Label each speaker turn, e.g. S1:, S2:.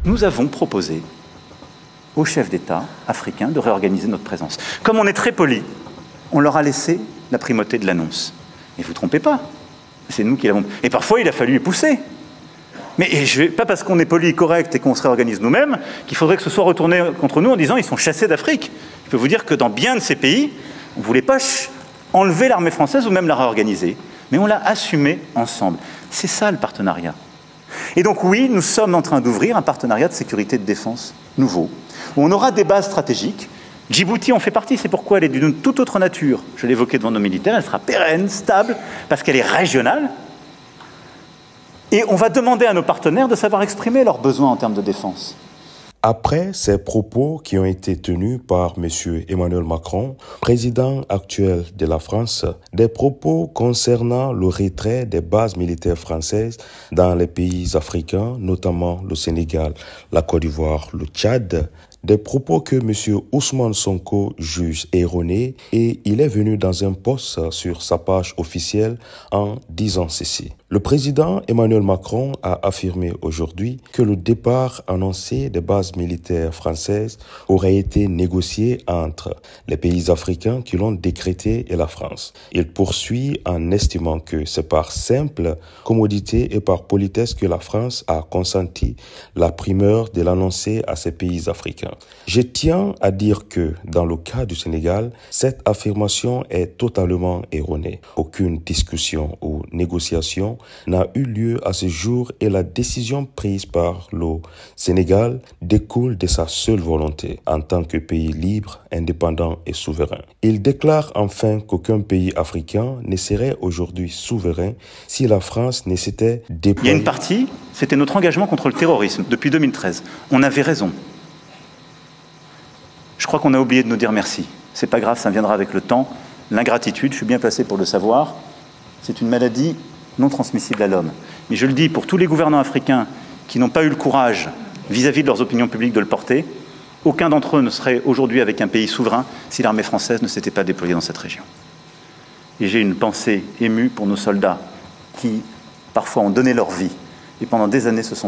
S1: nous avons proposé aux chefs d'État africains de réorganiser notre présence. Comme on est très poli, on leur a laissé la primauté de l'annonce. Mais vous ne vous trompez pas, c'est nous qui l'avons... Et parfois, il a fallu pousser. Mais pas parce qu'on est poli et correct et qu'on se réorganise nous-mêmes qu'il faudrait que ce soit retourné contre nous en disant ils sont chassés d'Afrique. Je peux vous dire que dans bien de ces pays, on ne voulait pas enlever l'armée française ou même la réorganiser. Mais on l'a assumé ensemble. C'est ça le partenariat. Et donc oui, nous sommes en train d'ouvrir un partenariat de sécurité et de défense nouveau, où on aura des bases stratégiques. Djibouti en fait partie, c'est pourquoi elle est d'une toute autre nature. Je l'ai évoqué devant nos militaires, elle sera pérenne, stable, parce qu'elle est régionale. Et on va demander à nos partenaires de savoir exprimer leurs besoins en termes de défense.
S2: Après ces propos qui ont été tenus par M. Emmanuel Macron, président actuel de la France, des propos concernant le retrait des bases militaires françaises dans les pays africains, notamment le Sénégal, la Côte d'Ivoire, le Tchad, des propos que M. Ousmane Sonko juge erronés et il est venu dans un post sur sa page officielle en disant ceci. Le président Emmanuel Macron a affirmé aujourd'hui que le départ annoncé des bases militaires françaises aurait été négocié entre les pays africains qui l'ont décrété et la France. Il poursuit en estimant que c'est par simple commodité et par politesse que la France a consenti la primeur de l'annoncer à ces pays africains. Je tiens à dire que, dans le cas du Sénégal, cette affirmation est totalement erronée. Aucune discussion ou négociation n'a eu lieu à ce jour et la décision prise par le Sénégal découle de sa seule volonté en tant que pays libre, indépendant et souverain. Il déclare enfin qu'aucun pays africain ne serait aujourd'hui souverain si la France ne s'était déployée.
S1: Il y a une partie, c'était notre engagement contre le terrorisme depuis 2013. On avait raison. Je crois qu'on a oublié de nous dire merci. C'est pas grave, ça viendra avec le temps. L'ingratitude, je suis bien placé pour le savoir, c'est une maladie non transmissible à l'homme. Mais je le dis pour tous les gouvernants africains qui n'ont pas eu le courage, vis-à-vis de leurs opinions publiques, de le porter, aucun d'entre eux ne serait aujourd'hui avec un pays souverain si l'armée française ne s'était pas déployée dans cette région. Et j'ai une pensée émue pour nos soldats qui, parfois, ont donné leur vie et pendant des années se sont